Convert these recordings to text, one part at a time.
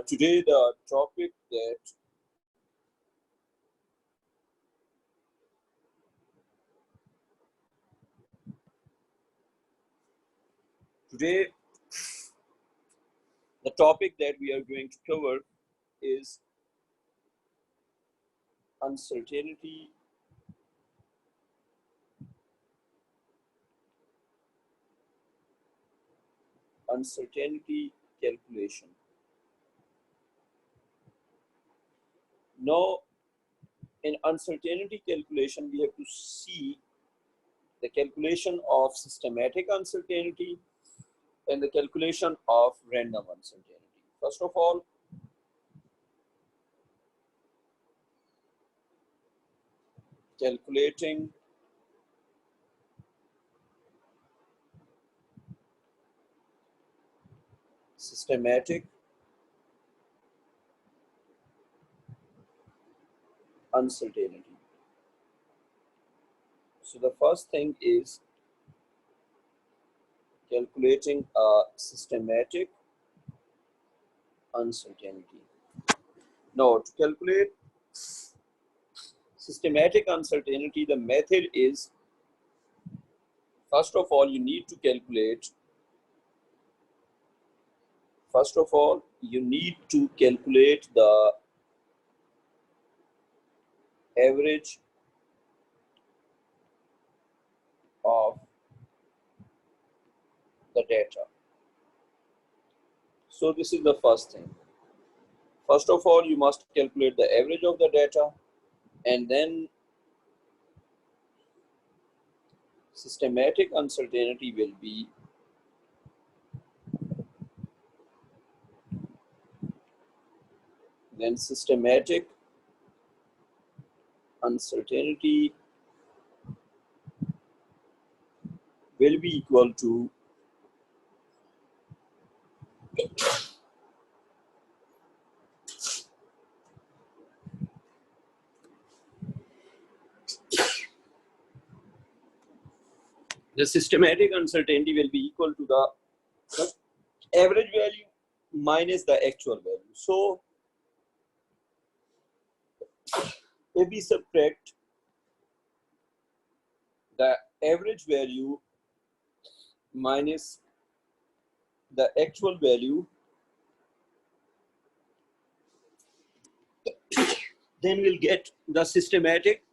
Today the topic that today the topic that we are going to cover is uncertainty calculation. Now, in uncertainty calculation, we have to see the calculation of systematic uncertainty and the calculation of random uncertainty. First of all, calculating systematic uncertainty. So the first thing is calculating a systematic uncertainty. Now, to calculate systematic uncertainty, the method is, first of all, you need to calculate the average of the data. So this is the first thing. First of all, you must calculate the average of the data, and then systematic uncertainty will be equal to the average value minus the actual value. So if we subtract the average value minus the actual value, then we'll get the systematic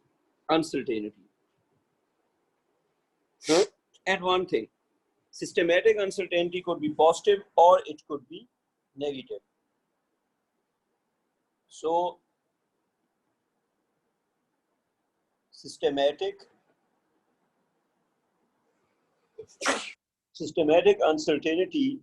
uncertainty. And one thing, systematic uncertainty could be positive or it could be negative. So systematic uncertainty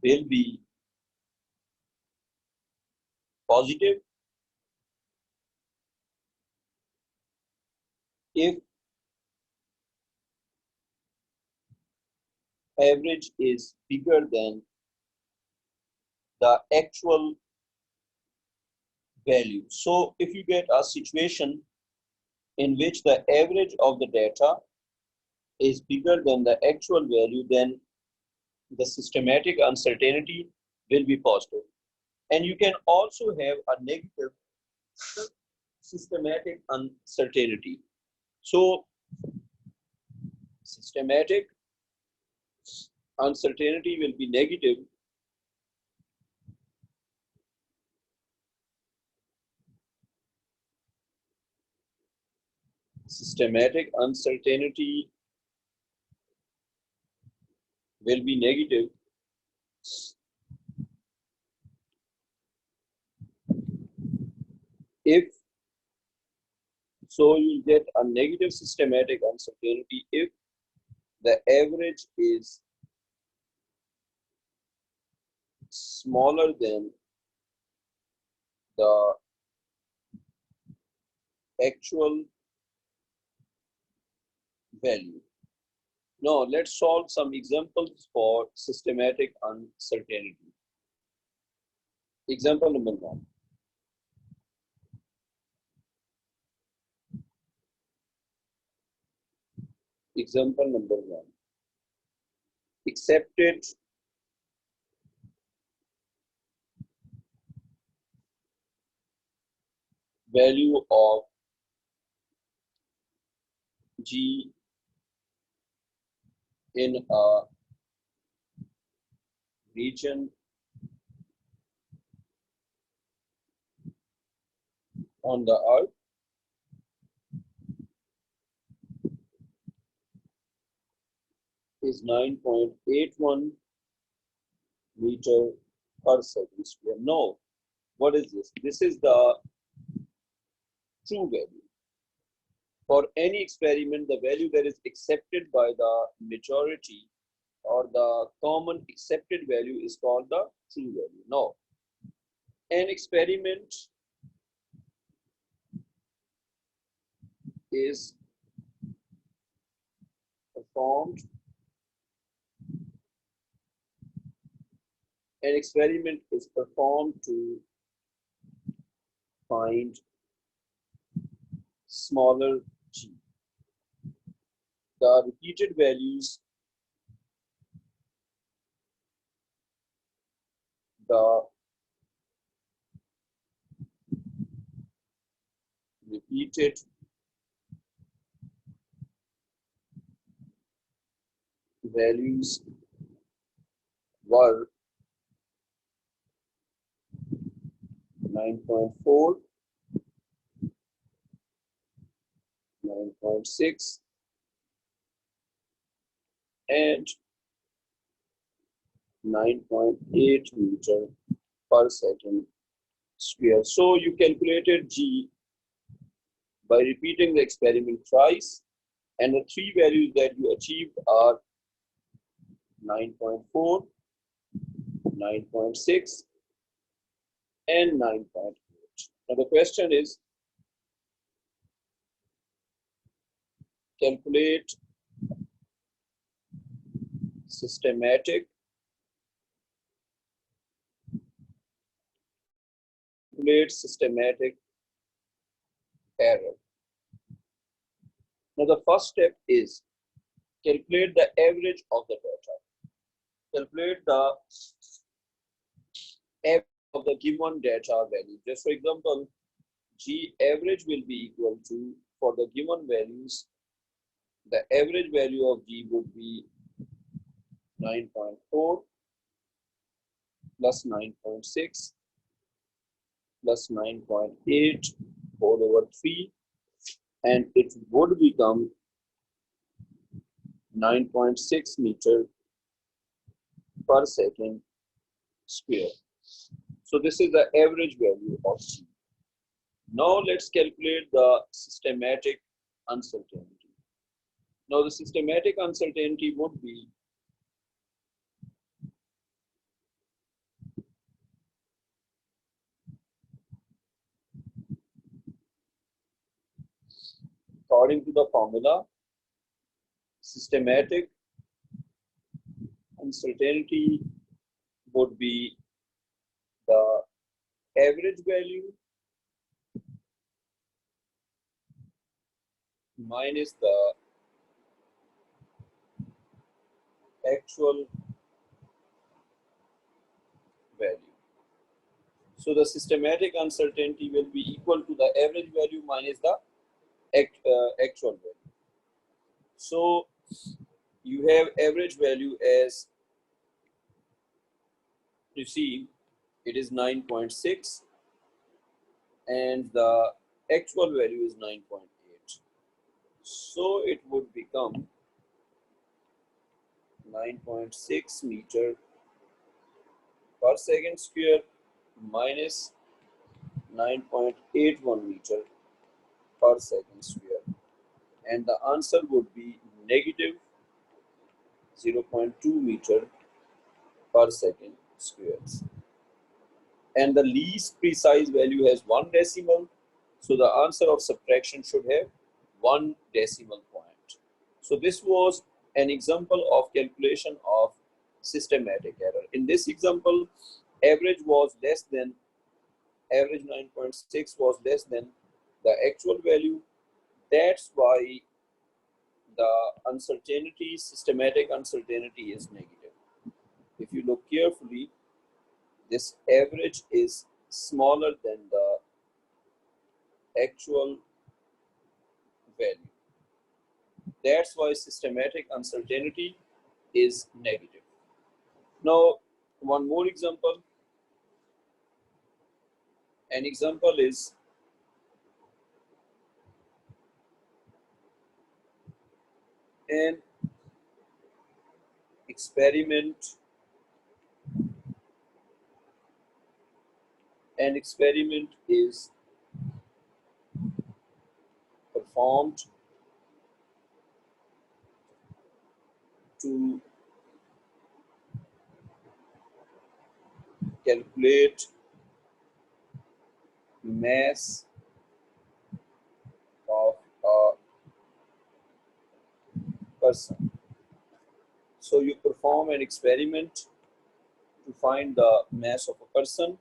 will be positive if average is bigger than the actual value. So if you get a situation in which the average of the data is bigger than the actual value, then the systematic uncertainty will be positive. And you can also have a negative systematic uncertainty. So systematic uncertainty will be negative if, so you'll get a negative systematic uncertainty if the average is smaller than the actual value. Now let's solve some examples for systematic uncertainty. Example number 1. Example number 1. Accepted value of G in a region on the earth is 9.81 meter per second square. No, what is this? This is the true value. For any experiment, the value that is accepted by the majority or the common accepted value is called the true value. Now, an experiment is performed. An experiment is performed to find smaller g. The repeated values, the repeated values were 9.4, 9.6, and 9.8 meter per second square. So you calculated G by repeating the experiment twice, and the three values that you achieved are 9.4, 9.6, and 9.8. Now the question is, calculate systematic error. Now the first step is calculate the average of the data. Calculate the average of the given data value. Just for example, G average will be equal to, for the given values, the average value of G would be 9.4 plus 9.6 plus 9.8 whole over 3, and it would become 9.6 meter per second square. So this is the average value of G. Now let's calculate the systematic uncertainty. Now the systematic uncertainty would be according to the formula, systematic uncertainty would be the average value minus the actual value. So the systematic uncertainty will be equal to the average value minus the actual value. So you have average value as, you see, it is 9.6 and the actual value is 9.8. So it would become 9.6 meter per second square minus 9.81 meter per second square, and the answer would be negative 0.2 meter per second squares. And the least precise value has one decimal, so the answer of subtraction should have one decimal point. So this was an example of calculation of systematic error. In this example, average 9.6 was less than the actual value. That's why the uncertainty, systematic uncertainty is negative. If you look carefully, this average is smaller than the actual value. That's why systematic uncertainty is negative. Now, one more example. An example is an experiment. An experiment is performed to calculate mass of a person. So you perform an experiment to find the mass of a person.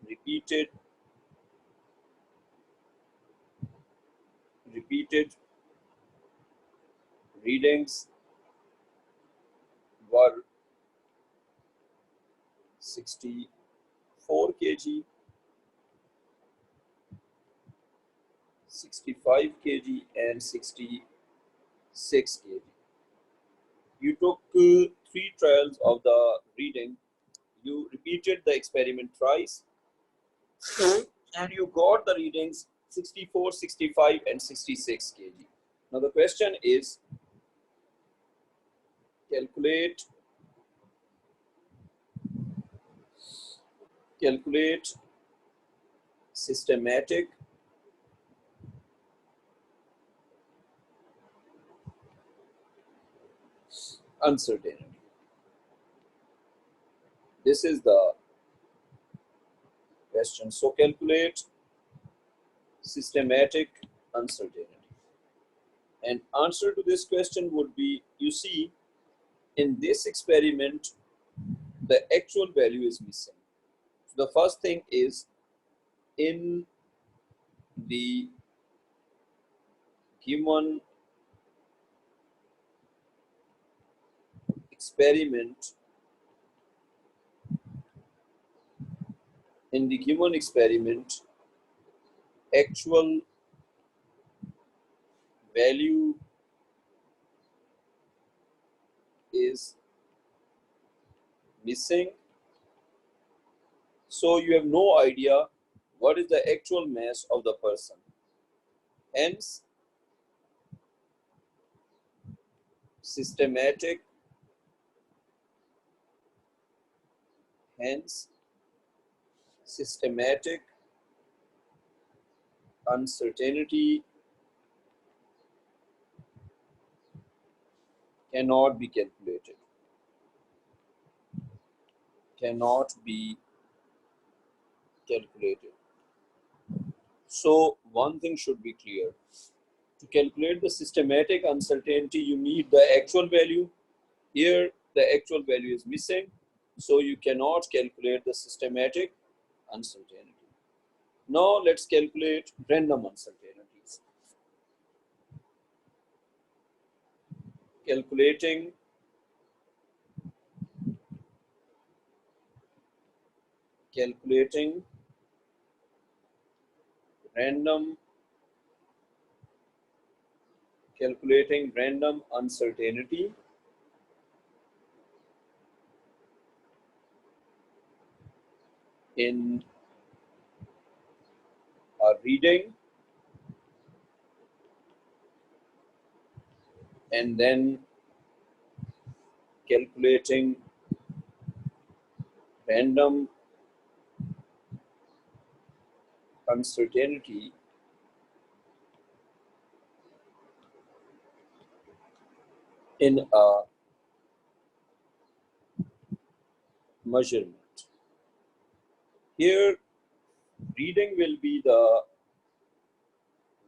Repeated readings were 64 kg, 65 kg, and 66 kg. You took 3 trials of the reading. You repeated the experiment twice, and you got the readings 64, 65, and 66 kg. Now the question is, calculate systematic uncertainty. This is the question. So calculate systematic uncertainty. And answer to this question would be, you see, in this experiment, the actual value is missing. So the first thing is, in the given experiment, actual value is missing. So you have no idea what is the actual mass of the person. Hence, systematic uncertainty cannot be calculated. So one thing should be clear. To calculate the systematic uncertainty, you need the actual value. Here, the actual value is missing, so you cannot calculate the systematic uncertainty. Now, let's calculate random uncertainties. Calculating random uncertainty in a reading, and then calculating random uncertainty in a measurement. Here, reading will be the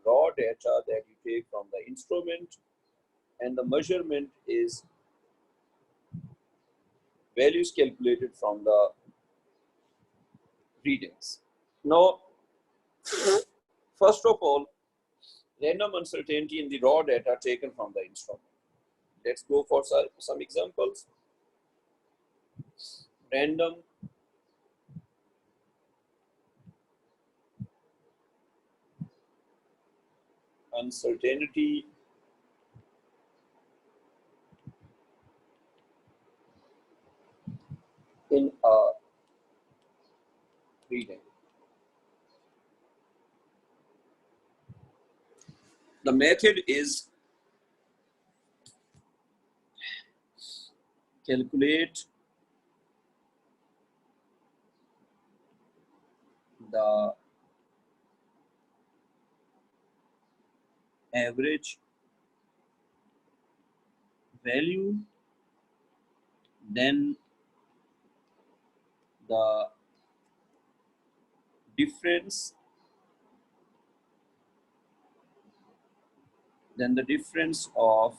raw data that you take from the instrument, and the measurement is values calculated from the readings. Now, first of all, random uncertainty in the raw data taken from the instrument. Let's go for some examples. Random uncertainty in a reading. The method is calculate the average value, then the difference, then the difference of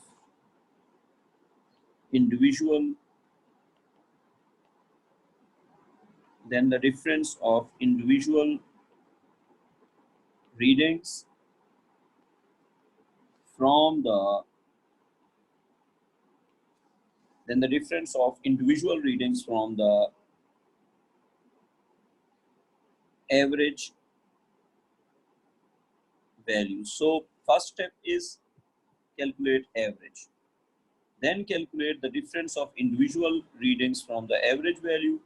individual, then the difference of individual readings from the then the difference of individual readings from the average value. So first step is calculate average. Then calculate the difference of individual readings from the average value.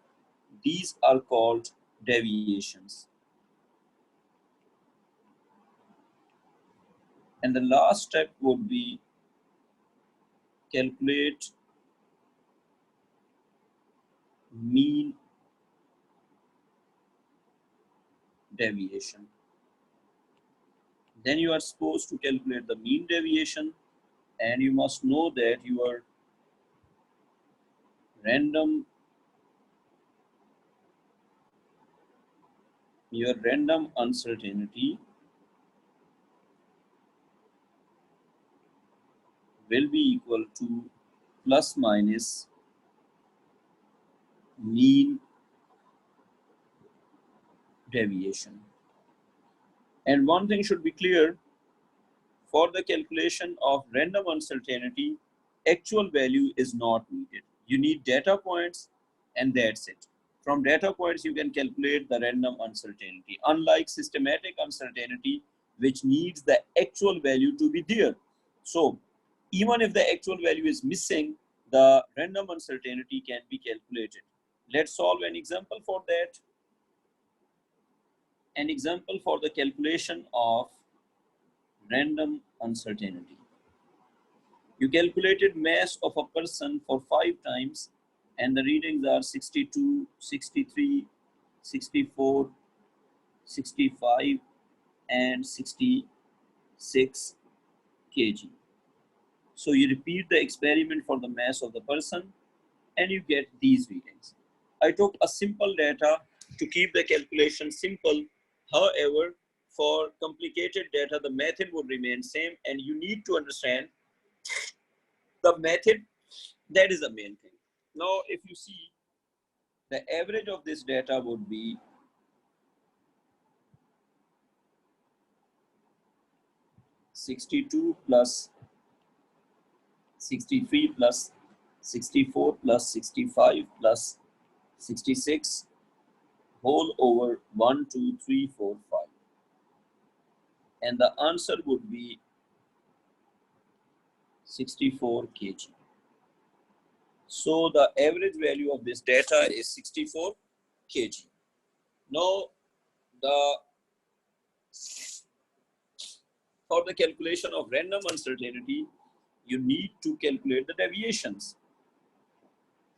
These are called deviations. And the last step would be calculate mean deviation. Then you are supposed to calculate the mean deviation, and you must know that random your random uncertainty will be equal to plus minus mean deviation. And one thing should be clear, for the calculation of random uncertainty, actual value is not needed. You need data points and that's it. From data points, you can calculate the random uncertainty, unlike systematic uncertainty, which needs the actual value to be there. So even if the actual value is missing, the random uncertainty can be calculated. Let's solve an example for that. An example for the calculation of random uncertainty. You calculated mass of a person for 5 times and the readings are 62, 63, 64, 65 and 66 kg. So you repeat the experiment for the mass of the person and you get these readings. I took a simple data to keep the calculation simple. However, for complicated data, the method would remain same, and you need to understand the method. That is the main thing. Now, if you see, the average of this data would be 62 plus 63 plus 64 plus 65 plus 66 whole over 1, 2, 3, 4, 5. And the answer would be 64 kg. So the average value of this data is 64 kg. Now, for the calculation of random uncertainty, you need to calculate the deviations.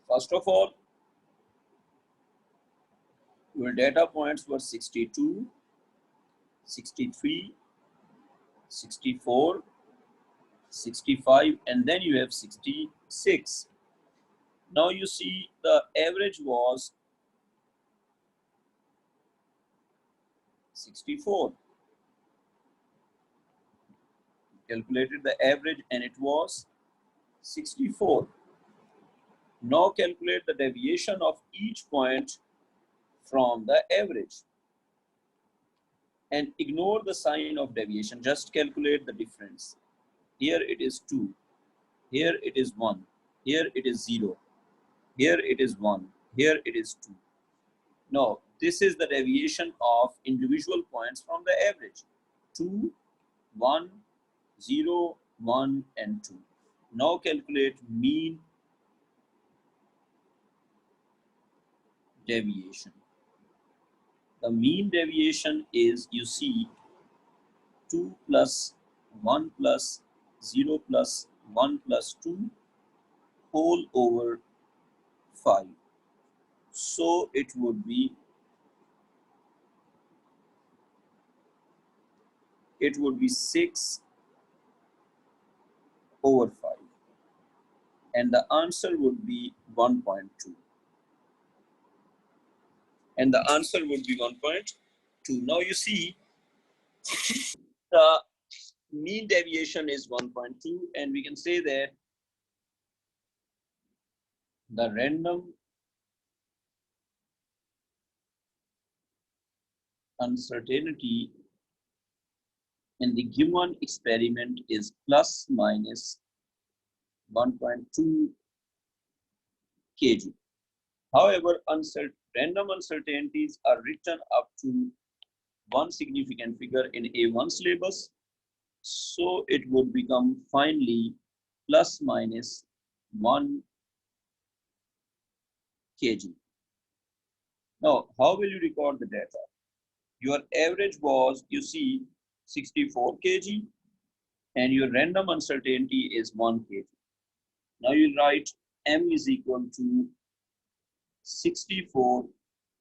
First of all, your data points were 62, 63, 64, 65, and then you have 66. Now you see the average was 64. Calculated the average and it was 64. Now calculate the deviation of each point from the average. and ignore the sign of deviation. Just calculate the difference. Here it is 2. Here it is 1. Here it is 0. Here it is 1. Here it is 2. Now, this is the deviation of individual points from the average. 2, 1, 0, 1, and 2. Now calculate mean deviation. The mean deviation is, you see, 2 plus 1 plus 0 plus 1 plus 2 whole over 5. So it would be 6 over 5, and the answer would be 1.2. And the answer would be 1.2. Now you see the mean deviation is 1.2, and we can say that the random uncertainty in the given experiment is plus minus 1.2 kg. However, random uncertainties are written up to one significant figure in A1 syllabus, so it would become finally plus minus 1 kg. Now, how will you record the data? Your average was, you see, 64 kg, and your random uncertainty is 1 kg. Now you write m is equal to 64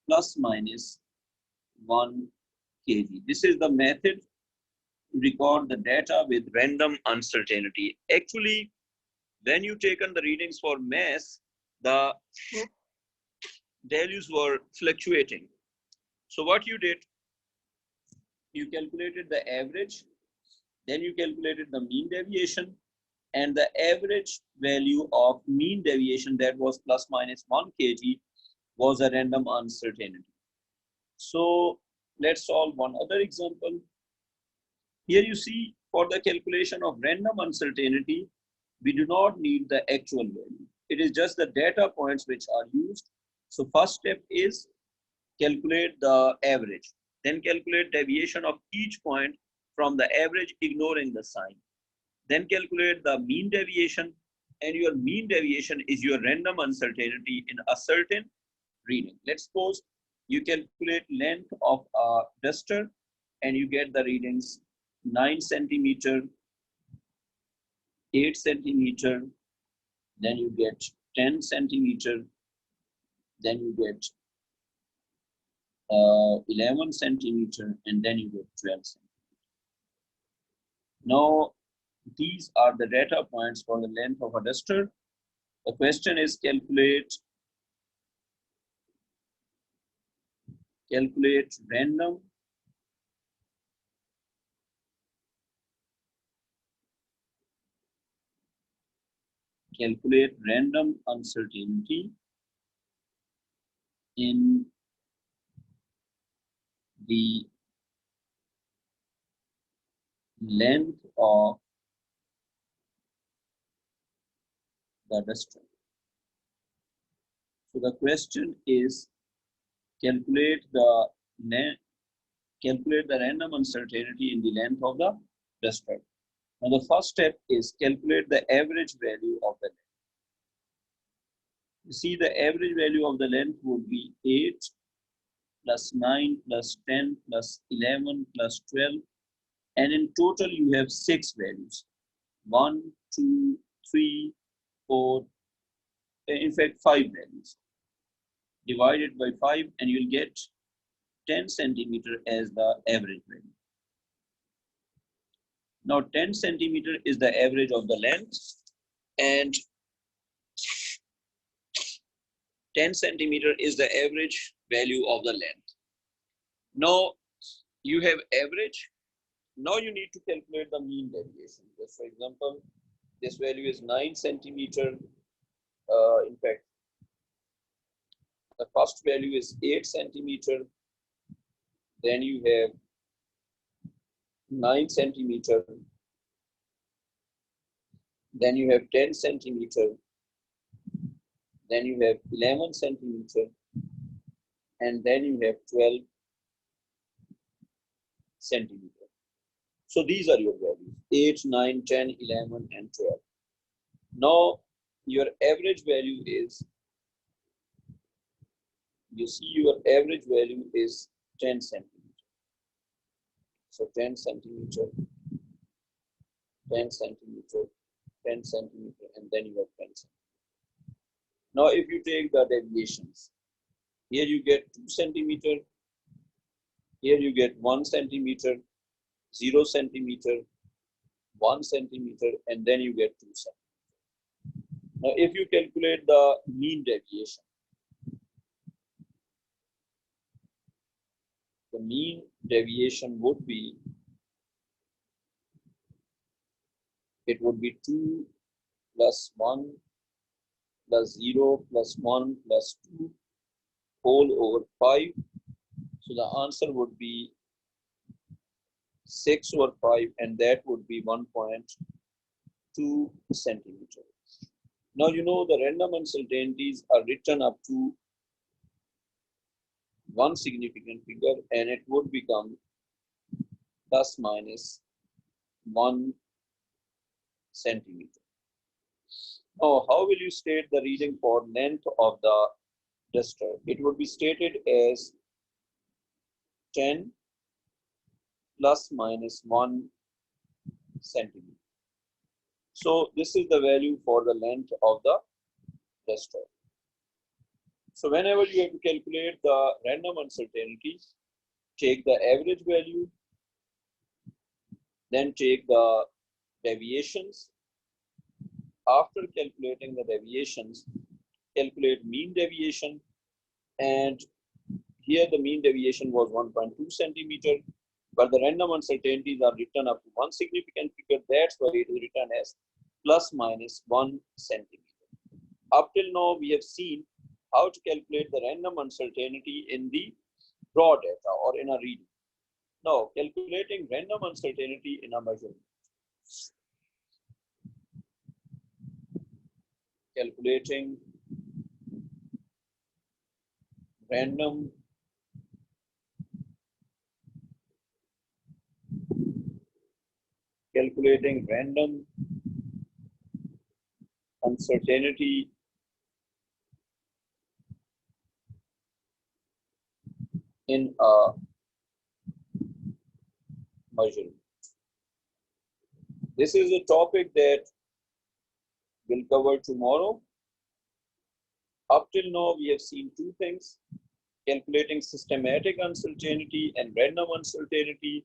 plus minus 1 kg. This is the method to record the data with random uncertainty. Actually, when you taken the readings for mass, the values were fluctuating. So what you did, you calculated the average, then you calculated the mean deviation, and the average value of mean deviation, that was plus minus 1 kg, was a random uncertainty. So let's solve one other example. Here you see, for the calculation of random uncertainty, we do not need the actual value. It is just the data points which are used. So first step is calculate the average. Then calculate deviation of each point from the average, ignoring the sign. Then calculate the mean deviation, and your mean deviation is your random uncertainty in a certain reading. Let's suppose you calculate length of a duster and you get the readings 9 centimeter, 8 centimeter, then you get 10 centimeter, then you get 11 centimeter, and then you get 12 centimeter. Now, these are the data points for the length of a duster. The question is calculate random uncertainty in the length of the duster. So the question is calculate the random uncertainty in the length of the duster. Now the first step is calculate the average value of the length. You see, the average value of the length would be 8 plus 9 plus 10 plus 11 plus 12, and in total you have 6 values. 1, 2, 3, 4, in fact 5 values. Divided by 5 and you'll get 10 centimeter as the average value. Now 10 centimeter is the average of the length, and 10 centimeter is the average value of the length. Now you have average. Now you need to calculate the mean deviation. Just for example, this value is 9 centimeter. In fact, the first value is 8 centimeter. Then you have 9 centimeter, then you have 10 centimeter, then you have 11 centimeter, and then you have 12 centimeter. So these are your values: 8, 9, 10, 11, and 12. Now your average value is, you see your average value is 10 centimeter. So 10 centimeter, 10 centimeter, 10 centimeter, and then you have 10 centimeter. Now if you take the deviations, here you get 2 centimeter, here you get 1 centimeter, 0 centimeter, 1 centimeter, and then you get 2 centimeter. Now if you calculate the mean deviation, the mean deviation would be, it would be 2 plus 1 plus 0 plus 1 plus 2 whole over 5. So the answer would be 6 over 5, and that would be 1.2 centimeter. Now you know the random uncertainties are written up to one significant figure, and it would become plus minus 1 centimeter. Now, how will you state the reading for length of the duster? It would be stated as 10 plus minus 1 centimeter. So this is the value for the length of the duster. So whenever you have to calculate the random uncertainty, take the average value, then take the deviations. After calculating the deviations, calculate mean deviation, and here the mean deviation was 1.2 centimeter, but the random uncertainties are written up to one significant figure. That's why it is written as plus minus 1 centimeter. Up till now, we have seen how to calculate the random uncertainty in the raw data or in a reading. Now, calculating random uncertainty in a measurement. Calculating random uncertainty in a measurement. This is a topic that we'll cover tomorrow. Up till now, we have seen two things: calculating systematic uncertainty and random uncertainty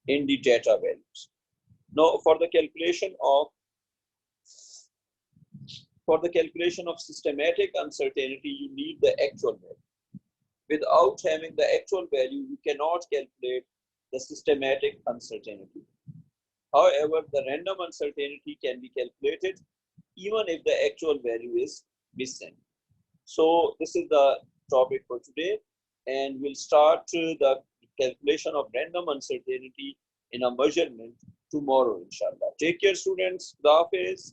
in the data values. Now, for the calculation of systematic uncertainty, you need the actual value. Without having the actual value, you cannot calculate the systematic uncertainty. However, the random uncertainty can be calculated even if the actual value is missing. So this is the topic for today, and we'll start the calculation of random uncertainty in a measurement tomorrow, inshallah. Take care, students. Khudafez.